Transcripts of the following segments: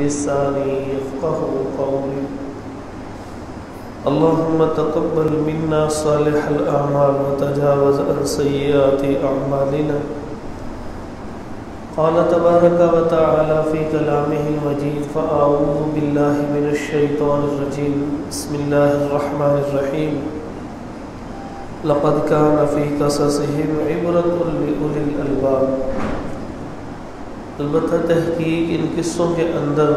بلساني يفقهوا قولي اللهم تقبل منا صالح الأعمال وتجاوز عن سيئات أعمالنا. قال تبارك وتعالى في كلامه المجيد فأعوذ بالله من الشيطان الرجيم بسم الله الرحمن الرحيم لقد كان في قصصهم عبرة لأولي الألباب. البتہ تحقیق ان قصوں کے اندر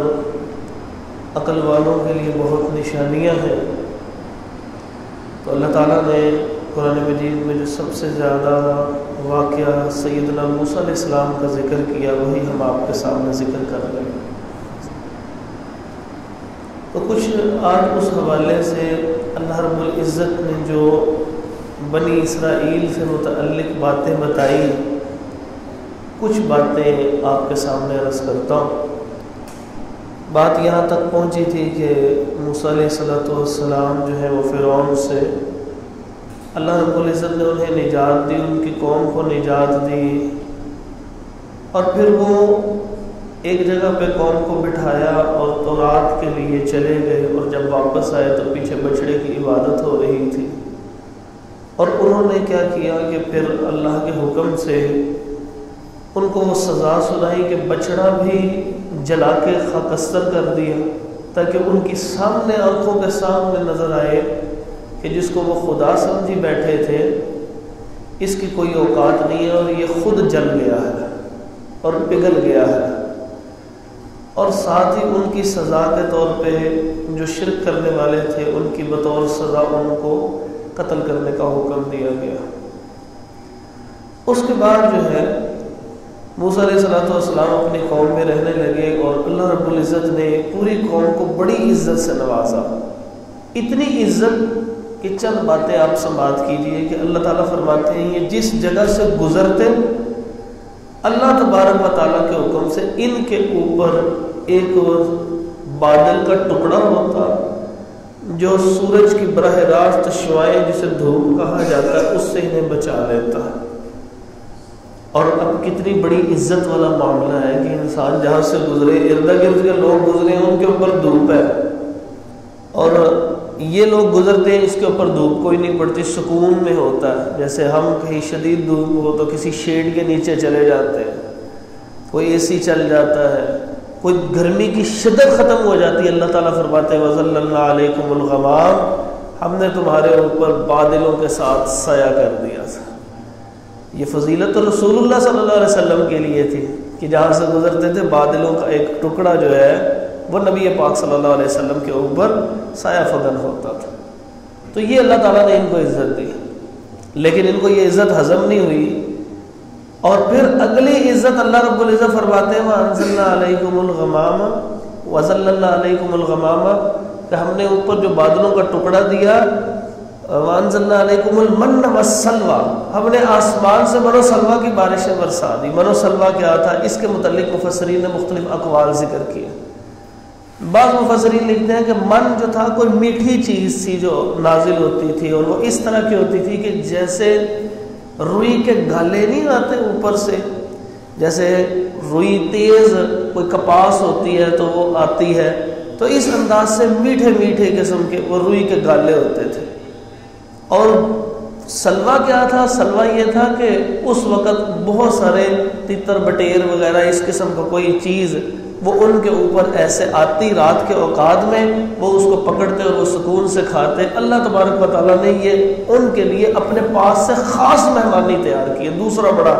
عقل والوں کے لیے بہت نشانیاں ہیں. تو اللہ تعالیٰ نے قرآن مجید میں جو سب سے زیادہ واقعہ سیدنا موسیٰ علیہ السلام کا ذکر کیا وہی ہم آپ کے سامنے ذکر کر رہے ہیں. تو کچھ آج اس حوالے سے اللہ رب العزت نے جو بنی اسرائیل سے متعلق باتیں بتائی کچھ باتیں آپ کے سامنے عرض کرتا ہوں. بات یہاں تک پہنچی تھی کہ موسیٰ علیہ السلام جو ہے وہ فرعون سے اللہ رب العزت نے انہیں نجات دی، ان کی قوم کو نجات دی، اور پھر وہ ایک جگہ پہ قوم کو بٹھایا اور تورات کے لیے چلے گئے، اور جب واپس آئے تو پیچھے بچڑے کی عبادت ہو رہی تھی. اور انہوں نے کیا کیا کہ پھر اللہ کے حکم سے ان کو وہ سزا سنائی کہ بچڑا بھی جلا کے خاکستر کر دیا تاکہ ان کی سامنے آنکھوں کے سامنے نظر آئے کہ جس کو وہ خدا سمجھی بیٹھے تھے اس کی کوئی اوقات نہیں ہے اور یہ خود جل گیا ہے اور پگھل گیا ہے. اور ساتھ ہی ان کی سزا کے طور پہ جو شرک کرنے والے تھے ان کی بطور سزا ان کو قتل کرنے کا حکم دیا گیا. اس کے بعد جو ہے موسیٰ علیہ السلام اپنی قوم میں رہنے لگے اور اللہ رب العزت نے پوری قوم کو بڑی عزت سے نوازا. اتنی عزت کہ چند باتیں آپ سماعت کیجئے کہ اللہ تعالیٰ فرماتے ہیں یہ جس جگہ سے گزرتے اللہ تبارک و تعالیٰ کے حکم سے ان کے اوپر ایک بادل کا ٹکڑا ہوتا جو سورج کی براہ راست شعاعیں جسے دھوپ کہا جاتا ہے اس سے انہیں بچا لیتا ہے. اور اب کتنی بڑی عزت والا معاملہ ہے کہ انسان جہاں سے گزرے ارد گرد کے لوگ گزرے ان کے اوپر دھوپ ہے اور یہ لوگ گزرتے ہیں اس کے اوپر دھوپ کوئی نہیں پڑتی، سکون میں ہوتا ہے. جیسے ہم کہیں شدید دھوپ ہو تو کسی شیڈ کے نیچے چلے جاتے ہیں، کوئی اے سی چل جاتا ہے، کوئی گرمی کی شدت ختم ہو جاتی ہے. اللہ تعالیٰ فرماتے ہیں وَظَلَّلْنَا عَلَيْكُمُ الْغَمَامَ، ہم نے تمہارے اوپر بادلوں کے ساتھ سایہ کر دیا تھا. یہ فضیلت رسول اللہ صلی اللہ علیہ وسلم کے لیے تھی کہ جہاں سے گزرتے تھے بادلوں کا ایک ٹکڑا جو ہے وہ نبی پاک صلی اللہ علیہ وسلم کے اوپر سایہ فگن ہوتا تھا. تو یہ اللہ تعالیٰ نے ان کو عزت دی، لیکن ان کو یہ عزت ہضم نہیں ہوئی. اور پھر اگلی عزت اللہ رب العزت فرماتے ہیں وَأَنزَلْنَا عَلَيْكُمُ الْغَمَامَ وَظَلَّلْنَا عَلَيْكُمُ الْغَمَامَ، کہ ہم نے اوپر جو بادلوں کا ٹکڑا دیا. وَأَنزَلْنَا عَلَيْكُمُ الْمَنَّ وَالسَّلْوَىٰ، ہم نے آسمان سے من و سلویٰ کی بارشیں برسا دی. من و سلویٰ کیا تھا اس کے متعلق مفسرین نے مختلف اقوال ذکر کیے. بعض مفسرین لکھتے ہیں کہ من جو تھا کوئی میٹھی چیز تھی جو نازل ہوتی تھی اور وہ اس طرح کی ہوتی تھی کہ جیسے روئی کے گالے نہیں آتے اوپر سے، جیسے روئی تیز کوئی کپاس ہوتی ہے تو وہ آتی ہے، تو اس انداز سے میٹھے میٹھے قسم کے وہ روئی کے گالے ہوتے تھے. اور سلوہ کیا تھا؟ سلوہ یہ تھا کہ اس وقت بہت سارے تتر بٹیر وغیرہ اس قسم کا کوئی چیز وہ ان کے اوپر ایسے آتی رات کے اوقات میں، وہ اس کو پکڑتے اور وہ سکون سے کھاتے. اللہ تبارک و تعالیٰ نے یہ ان کے لیے اپنے پاس سے خاص مہمانی تیار کی ہے. دوسرا بڑا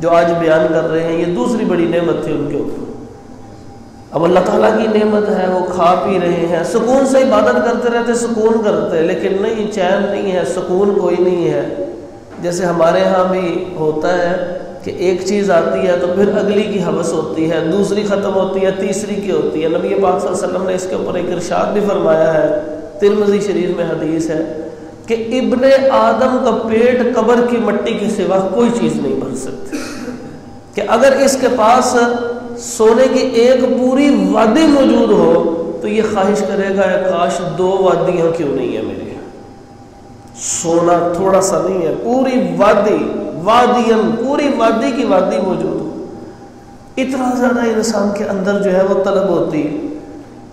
جو آج بیان کر رہے ہیں یہ دوسری بڑی نعمت تھی ان کے اوپر. اب اللہ تعالیٰ کی نعمت ہے، وہ کھا پی رہے ہیں، سکون سے عبادت کرتے رہتے، سکون کرتے، لیکن نہیں، چین نہیں ہے، سکون کوئی نہیں ہے. جیسے ہمارے ہاں بھی ہوتا ہے کہ ایک چیز آتی ہے تو پھر اگلی کی حوث ہوتی ہے، دوسری ختم ہوتی ہے، تیسری کی ہوتی ہے. نبی پاک صلی اللہ علیہ وسلم نے اس کے اوپر ایک ارشاد بھی فرمایا ہے، ترمذی شریف میں حدیث ہے کہ ابن آدم کا پیٹ قبر کی مٹی کے سوا کوئی چیز نہیں بھر سکتی، کہ اگر اس کے پاس سونے کی ایک پوری وادی موجود ہو تو یہ خواہش کرے گا کاش 2 وادیاں کیوں نہیں ہے میرے. سونا تھوڑا سا نہیں ہے، پوری وادی، وادین، پوری وادی کی وادی موجود ہو. اتنا زیادہ انسان کے اندر جو ہے وہ طلب ہوتی ہے.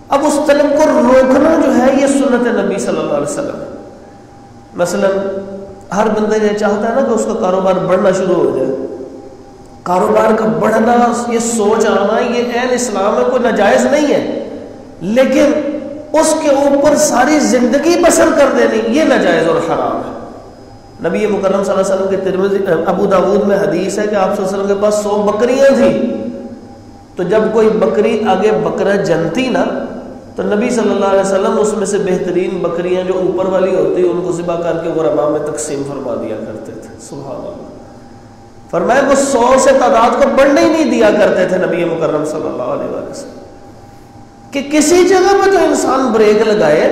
اب اس طلب کو روکنا جو ہے یہ سنت نبی صلی اللہ علیہ وسلم. مثلا ہر بندہ یہ چاہتا ہے نا کہ اس کا کاروبار بڑھنا شروع ہو جائے. کاروبار کا بڑھنا، یہ سوچ آنا، یہ عین اسلام میں کوئی ناجائز نہیں ہے، لیکن اس کے اوپر ساری زندگی بسر کر دینی یہ ناجائز اور حرام ہے. نبی مکرم صلی اللہ علیہ وسلم کے ترمذی ابو داؤد میں حدیث ہے کہ آپ صلی اللہ علیہ وسلم کے پاس 100 بکریاں تھیں. تو جب کوئی بکری آگے بکرا جنتی نا تو نبی صلی اللہ علیہ وسلم اس میں سے بہترین بکریاں جو اوپر والی ہوتی ان کو ذبح کر کے غرباء میں تقسیم فرما دیا کرتے تھے. سبحان اللہ. فرمایا وہ 100 سے تعداد کو بڑھنے ہی نہیں دیا کرتے تھے نبی مکرم صلی اللہ علیہ وسلم. کہ کسی جگہ پہ تو انسان بریک لگائے،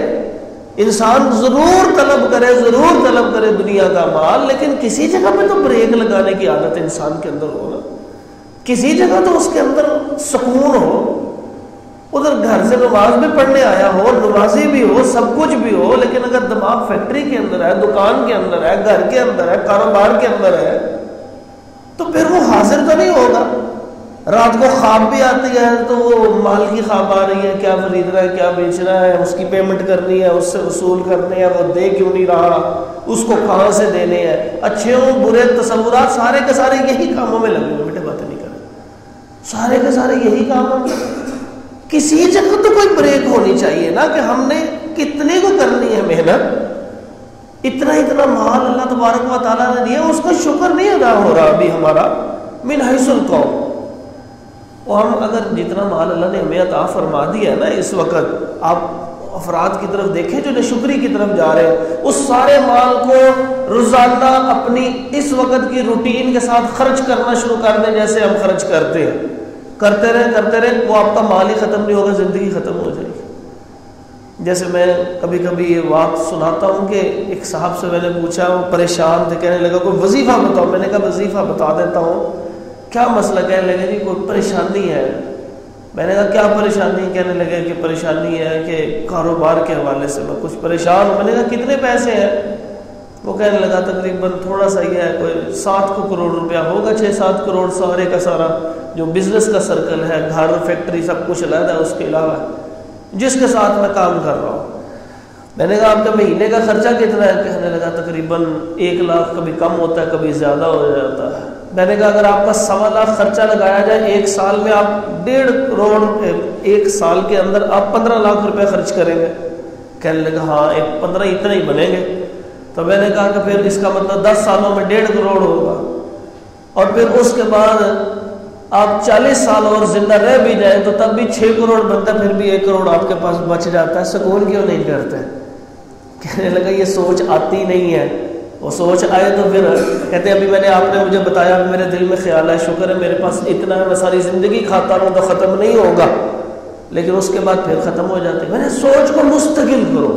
انسان ضرور طلب کرے دنیا کا مال، لیکن کسی جگہ پہ تو بریک لگانے کی عادت انسان کے اندر ہو نا. کسی جگہ تو اس کے اندر سکون ہو. ادھر گھر سے نماز بھی پڑھنے آیا ہو، نمازی بھی ہو، سب کچھ بھی ہو، لیکن اگر دماغ فیکٹری کے اندر ہے، دکان کے اندر ہے، گھر کے اندر ہے، کاروبار کے اندر ہے، تو پھر وہ حاضر تو نہیں ہوگا. رات کو خواب بھی آتی ہے تو وہ مال کی خواب آ رہی ہے، کیا خریدنا ہے، کیا بیچنا ہے، اس کی پیمنٹ کرنی ہے، اس سے وصول کرنے ہیں، وہ دے کیوں نہیں رہا، اس کو کہاں سے دینے ہیں. اچھے ہوں برے تصورات سارے کے سارے یہی کاموں میں لگے ہوئے. بیٹے باتیں نہیں کریں، سارے کے سارے یہی کاموں میں. کسی جگہ تو کوئی بریک ہونی چاہیے نا کہ ہم نے کتنے کو کرنی ہے محنت. اتنا مال اللہ تبارک و تعالیٰ نے دیا، اس کا شکر نہیں ادا ہو رہا ابھی ہمارا من حیث القوم. اور ہم اگر جتنا مال اللہ نے ہمیں عطا فرما دیا ہے نا اس وقت، آپ افراد کی طرف دیکھیں جو ناشکری کی طرف جا رہے ہیں، اس سارے مال کو روزانہ اپنی اس وقت کی روٹین کے ساتھ خرچ کرنا شروع کر دیں جیسے ہم خرچ کرتے ہیں. کرتے رہے وہ آپ کا مال ہی ختم نہیں ہوگا، زندگی ختم ہو جائے گی. جیسے میں کبھی کبھی یہ بات سناتا ہوں کہ ایک صاحب سے میں نے پوچھا، وہ پریشان تھے، کہنے لگا کوئی وظیفہ بتاؤ. میں نے کہا وظیفہ بتا دیتا ہوں. کیا مسئلہ؟ کہنے لگے جی کوئی پریشانی ہے. میں نے کہا کیا پریشانی؟ کہنے لگے کہ پریشانی ہے کہ کاروبار کے حوالے سے میں کچھ پریشان ہوں. میں نے کہا کتنے پیسے ہیں؟ وہ کہنے لگا تقریباً تھوڑا سا یہ ہے، کوئی 7 کروڑ روپیہ ہوگا، 6-7 کروڑ سارے کا سارا جو بزنس کا سرکل ہے، گھر فیکٹری سب کچھ علیحدہ ہے، اس کے علاوہ جس کے ساتھ میں کام کر رہا ہوں. میں نے کہا آپ کا مہینے کا خرچہ کتنا ہے؟ کہنے لگا تقریباً 1 لاکھ، کبھی کم ہوتا ہے کبھی زیادہ ہو جاتا ہے. میں نے کہا اگر آپ کا 1.25 لاکھ خرچہ لگایا جائے ایک سال میں، آپ 1.5 کروڑ ایک سال کے اندر آپ 15 لاکھ روپے خرچ کریں گے. کہنے لگا ہاں 15 اتنا ہی بنیں گے. تو میں نے کہا کہ پھر اس کا مطلب 10 سالوں میں 1.5 کروڑ ہوگا، اور پھر اس کے بعد آپ 40 سال اور زندہ رہ بھی جائیں تو تب بھی 6 کروڑ بنتا، پھر بھی 1 کروڑ آپ کے پاس بچ جاتا ہے. سکون کیوں نہیں کرتے؟ کہنے لگا یہ سوچ آتی نہیں ہے. وہ سوچ آئے تو پھر کہتے ہیں ابھی آپ نے مجھے بتایا، میرے دل میں خیال ہے، شکر ہے میرے پاس اتنا ہے، میں ساری زندگی کھاتا رہوں تو ختم نہیں ہوگا، لیکن اس کے بعد پھر ختم ہو جاتے. میں نے سوچ کو مستقل کرو،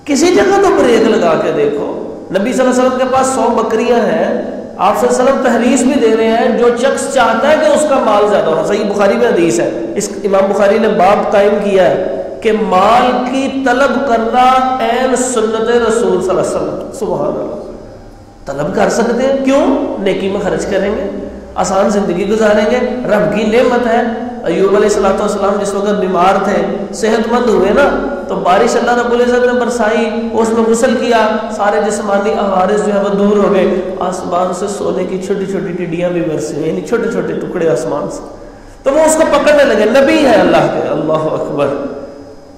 کسی جگہ تو بریک لگا کے دیکھو. نبی صلی اللہ علیہ وسلم کے پاس 100 بکریاں ہیں، آپ صلی اللہ علیہ وسلم تحریص بھی دے رہے ہیں جو شخص چاہتا ہے کہ اس کا مال زیادہ ہو. صحیح بخاری میں حدیث ہے، اس امام بخاری نے باب قائم کیا ہے کہ مال کی طلب کرنا عین سنت رسول صلی اللہ علیہ وسلم. سبحان اللہ. طلب کر سکتے ہیں، کیوں؟ نیکی میں خرچ کریں گے، آسان زندگی گزاریں گے، رب کی نعمت ہے. ایوب علیہ السلام جس وقت بیمار تھے، صحت مند ہوئے نا، تو بارش اللہ رب العزت نے برسائی، اس میں غسل کیا، سارے جسمانی عوارض جو ہے وہ دور ہو گئے. آسمان سے سونے کی چھوٹی چھوٹی ٹڈیاں بھی برسے، یعنی چھوٹے چھوٹے ٹکڑے آسمان سے. تو وہ اس کو پکڑنے لگے، نبی ہے اللہ کے، اللہ اکبر.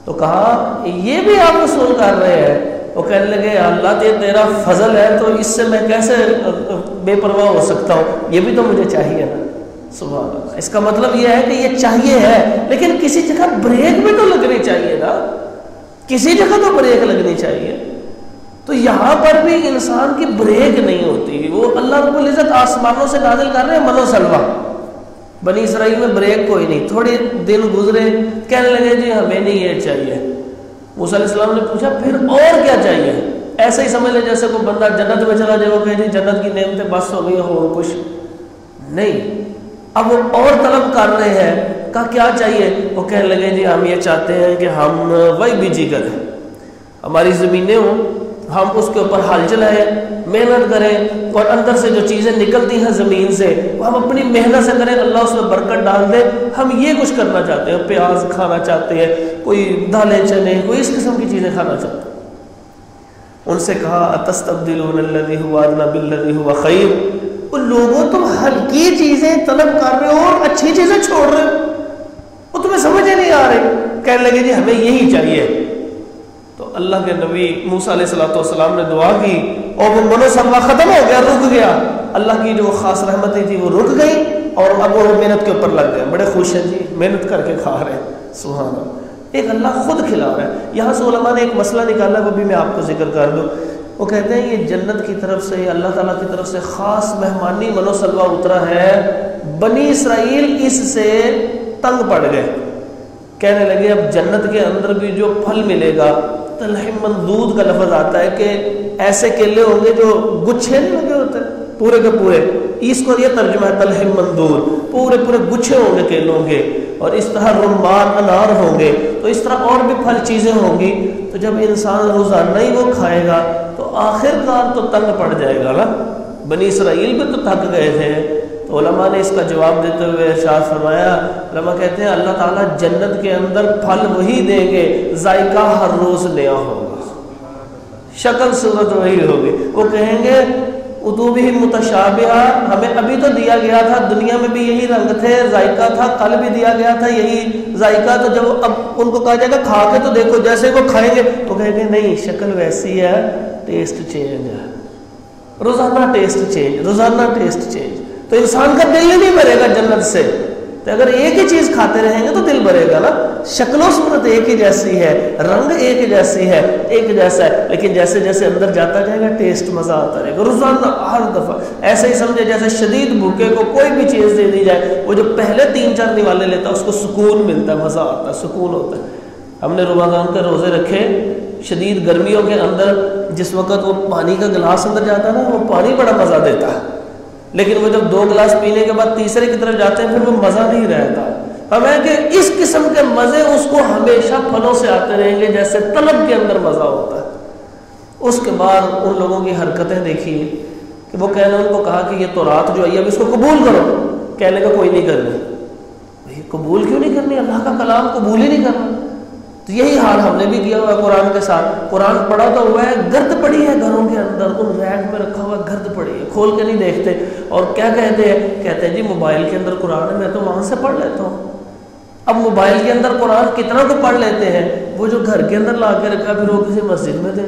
تو کہا یہ بھی آپ رسول کر رہے ہیں؟ وہ کہنے لگے اللہ یہ تیرا فضل ہے، تو اس سے میں کیسے بے پرواہ ہو سکتا ہوں، یہ بھی تو مجھے چاہیے نا. سبحان اللہ. اس کا مطلب یہ ہے کہ یہ چاہیے ہے، لیکن کسی جگہ بریک بھی تو لگنی چاہیے نا، کسی جگہ تو بریک لگنی چاہیے. تو یہاں پر بھی انسان کی بریک نہیں ہوتی. وہ اللہ رب العزت آسمانوں سے نازل کر رہے ہیں من و سلوہ. بنی اسرائیل میں بریک کوئی نہیں. تھوڑے دن گزرے، کہنے لگے جی ہمیں نہیں یہ چاہیے. موسیٰ علیہ السلام نے پوچھا پھر اور کیا چاہیے؟ ایسے ہی سمجھ لے جیسے کوئی بندہ جنت میں چلا جائے، وہ کہے جی جنت کی نعمتیں بس ہو گئی، اور کچھ نہیں. اب وہ اور طلب کر رہے ہیں، کہا کیا چاہیے؟ وہ کہنے لگے جی ہم یہ چاہتے ہیں کہ ہم وہی بیجی کریں، ہماری زمینیں ہوں، ہم اس کے اوپر حل چلائیں، محنت کریں، اور اندر سے جو چیزیں نکلتی ہیں زمین سے وہ ہم اپنی محنت سے کریں، اللہ اس میں برکت ڈال دے۔ ہم یہ کچھ کرنا چاہتے ہیں، پیاز کھانا چاہتے ہیں، کوئی دالیں چنے، کوئی اس قسم کی چیزیں کھانا چاہتے ہیں۔ ان سے کہا اتستبدلون الذی هو ادنی بالذی هو خیر، ان لوگوں تم ہلکی چیزیں طلب کر رہے ہو اور اچھی چیزیں چھوڑ رہے ہو، وہ تمہیں سمجھ ہی نہیں آ رہی۔ کہنے لگے جی ہمیں یہی چاہیے۔ تو اللہ کے نبی موسیٰ علیہ السلام نے دعا کی اور وہ منصبہ ختم ہو گیا، رک گیا۔ اللہ کی جو خاص رحمتیں تھی وہ رک گئی اور اب وہ محنت کے اوپر لگ گئے، بڑے خوش ہیں جی، محنت کر کے کھا رہے ہیں۔ سبحان اللہ، ایک اللہ خود کھلا رہا ہے۔ یہاں سے علماء نے ایک مسئلہ نکالا، وہ بھی میں آپ کو ذکر کر دوں۔ وہ کہتے ہیں یہ جنت کی طرف سے، اللہ تعالیٰ کی طرف سے خاص مہمانی منصبہ اترا ہے، بنی اسرائیل اس سے تنگ پڑ گئے، کہنے لگے اب جنت کے اندر بھی جو پھل ملے گا، تلح منضود کا لفظ آتا ہے کہ ایسے کیلے ہوں گے جو گچھے نہیں لگے ہوتے پورے کے پورے، اس کو یہ ترجمہ ہے تلح منضود، پورے پورے گچھے ہوں گے کیلوں کے، اور اس طرح رمان انار ہوں گے، تو اس طرح اور بھی پھل چیزیں ہوں گی۔ تو جب انسان روزانہ ہی وہ کھائے گا تو آخر کار تو تنگ پڑ جائے گا نا۔ بنی اسرائیل بھی تو تھک گئے تھے۔ تو علماء نے اس کا جواب دیتے ہوئے ارشاد فرمایا، علماء کہتے ہیں اللہ تعالیٰ جنت کے اندر پھل وہی دیں گے، ذائقہ ہر روز نیا ہوگا، شکل صورت وہی ہوگی۔ وہ کہیں گے اتوبہ متشابہہ، ہمیں ابھی تو دیا گیا تھا، دنیا میں بھی یہی رنگ تھے، ذائقہ تھا، کل بھی دیا گیا تھا یہی ذائقہ، تو جب اب ان کو کہا جائے گا کھا کے تو دیکھو، جیسے وہ کھائیں گے تو کہیں گے نہیں شکل ویسی ہے، ٹیسٹ چینج ہے، روزانہ ٹیسٹ چینج، روزانہ ٹیسٹ چینج۔ تو انسان کا دل ہی نہیں بھرے گا جنت سے، تو اگر ایک ہی چیز کھاتے رہیں گے تو دل بھرے گا نا۔ شکل و صورت ایک ہی جیسی ہے، رنگ ایک جیسی ہے، ایک جیسا ہے، لیکن جیسے جیسے اندر جاتا جائے گا ٹیسٹ مزہ آتا رہے گا روزانہ ہر دفعہ۔ ایسے ہی سمجھے جیسے شدید بھوکے کو کوئی بھی چیز دے دی جائے، وہ جو پہلے 3-4 نوالے لیتا ہے اس کو سکون ملتا ہے، مزہ آتا ہے، سکون ہوتا ہے۔ ہم نے رمضان کے روزے رکھے، شدید گرمیوں کے اندر جس وقت وہ پانی کا گلاس اندر جاتا ہے نا، وہ پانی بڑا مزہ دیتا ہے، لیکن وہ جب 2 گلاس پینے کے بعد تیسرے کی طرف جاتے ہیں پھر وہ مزہ نہیں رہتا۔ ہمیں کہ اس قسم کے مزے اس کو ہمیشہ پھلوں سے آتے رہیں گے جیسے طلب کے اندر مزہ ہوتا ہے۔ اس کے بعد ان لوگوں کی حرکتیں دیکھیے کہ وہ کہنے، ان کو کہا کہ یہ تورات جو آئی اب اس کو قبول کرو، کہنے کا کوئی نہیں کرنی۔ بھئی قبول کیوں نہیں کرنی؟ اللہ کا کلام قبول ہی نہیں کرنا۔ تو یہی حال ہم نے بھی کیا ہوا ہے قرآن کے ساتھ۔ قرآن پڑھا تو ہوا ہے، گرد پڑی ہے گھروں کے اندر، ان ریک میں رکھا ہوا گرد پڑی ہے، کھول کے نہیں دیکھتے، اور کیا کہتے ہیں؟ کہتے ہیں جی موبائل کے اندر قرآن ہے، میں تو وہاں سے پڑھ لیتا ہوں۔ اب موبائل کے اندر قرآن کتنا تو پڑھ لیتے ہیں، وہ جو گھر کے اندر لا کے رکھا پھر وہ کسی مسجد میں دے،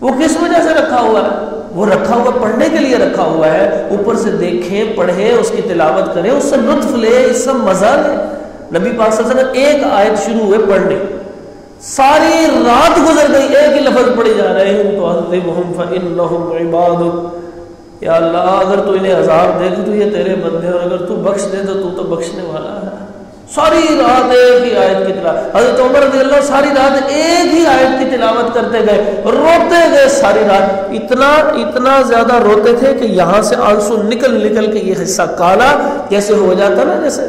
وہ کس وجہ سے رکھا ہوا ہے؟ وہ رکھا ہوا پڑھنے کے لیے رکھا ہوا ہے، اوپر سے دیکھیں، پڑھیں، اس کی تلاوت کریں، اس سے لطف لے، اس سے مزہ لے۔ نبی پاک صلی اللہ علیہ وسلم ایک آیت شروع ہوئے پڑھنے، ساری رات گزر گئی، ایک ہی لفظ پڑھی جا رہے ہیں، تُعَذِّبْهُمْ فَإِنَّهُمْ عِبَادُكَ، یا اللہ اگر تو انہیں عذاب دے تو یہ تیرے بندے، اور اگر تو بخش دے تو بخشنے والا ہے۔ ساری رات ایک ہی آیت کی تلاوت، حضرت عمر رضی اللہ ساری رات ایک ہی آیت کی تلاوت کرتے گئے، روتے گئے ساری رات، اتنا زیادہ روتے تھے کہ یہاں سے آنسو نکل کے یہ حصہ کالا جیسے ہو جاتا نا، جیسے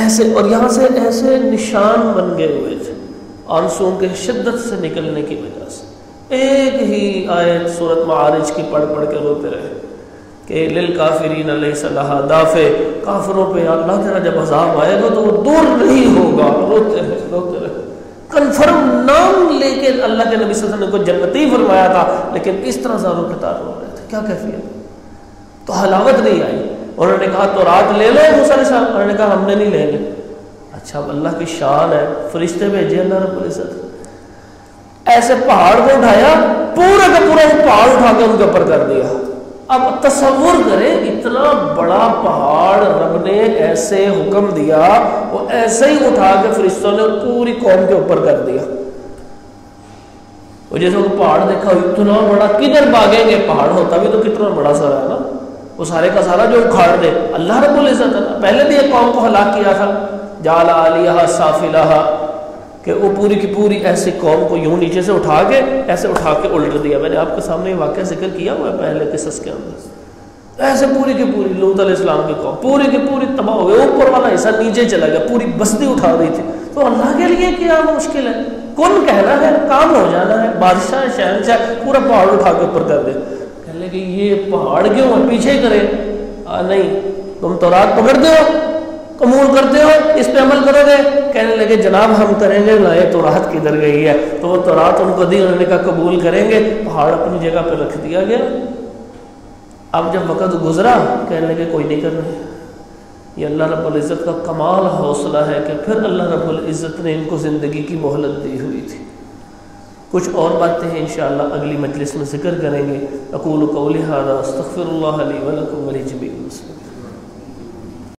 ایسے، اور یہاں سے ایسے نشان بن گئے ہوئے تھے آنسوؤں کے شدت سے نکلنے کی وجہ سے۔ ایک ہی آیت سورۃ معارج کی پڑھ کے روتے رہے کہ للکافرین لیس لہا دافع، کافروں پہ اللہ تیرا جب عذاب آئے گا تو وہ دور نہیں ہوگا، روتے رہے۔ کنفرم نام لے کے اللہ کے نبی صلی اللہ علیہ وسلم کو جنتی فرمایا تھا، لیکن اس طرح زاروں کے تار رو رہے تھے، کیا کیفیت؟ تو حلاوت نہیں آئی۔ انہوں نے کہا تو رات لے لو موسیٰ علیہ السلام، انہوں نے کہا ہم نے نہیں لے لے۔ اچھا اب اللہ کی شان ہے، فرشتے بھیجے اللہ رب العزت، ایسے پہاڑ کو اٹھایا، پورا کا پورا وہ پہاڑ اٹھا کے ان کے اوپر کر دیا۔ اب تصور کریں اتنا بڑا پہاڑ رب نے ایسے حکم دیا، وہ ایسے ہی اٹھا کے فرشتوں نے پوری قوم کے اوپر کر دیا۔ وہ جیسے وہ پہاڑ دیکھا اتنا بڑا، کدھر بھاگیں گے؟ پہاڑ ہوتا بھی تو کتنا بڑا سارا ہے نا، وہ سارے کا سارا جو اکھاڑ دے اللہ رب العزت ہے۔ پہلے بھی ایک قوم کو ہلاک کیا تھا، جعل عالیہا سافلہا، کہ وہ پوری کی پوری ایسی قوم کو یوں نیچے سے اٹھا کے ایسے اٹھا کے الٹ دیا۔ میں نے آپ کے سامنے یہ واقعہ ذکر کیا ہوا ہے پہلے قصص کے اندر، ایسے پوری کی پوری لوط علیہ السلام کی قوم پوری کی پوری تباہ ہو گئی، اوپر والا حصہ نیچے چلا گیا، پوری بستی اٹھا رہی تھی۔ تو اللہ کے لیے کیا مشکل ہے؟ کن کہنا ہے، کام ہو جانا ہے، بادشاہ شہنشاہ پورا پہاڑ اٹھا کے اوپر کر دے. کہنے لگے یہ پہاڑ کیوں ہے، پیچھے کرے. نہیں تم تورات پکڑتے ہو، قبول کرتے ہو، اس پہ عمل کرو گے. کہنے لگے جناب ہم کریں گے. لائے تورات کدھر گئی ہے؟ تو وہ تورات ان کو دی، انہوں نے کہا قبول کریں گے. پہاڑ اپنی جگہ پہ رکھ دیا گیا. اب جب وقت گزرا کہنے لگے کوئی نہیں کرنا. یہ اللہ رب العزت کا کمال حوصلہ ہے کہ پھر اللہ رب العزت نے ان کو زندگی کی مہلت دی ہوئی تھی. کچھ اور باتیں ہیں انشاءاللہ اگلی مجلس میں ذکر کریں گے. اقول قولی ھذا استغفر اللہ لی ولکم ولجمیع المسلمین.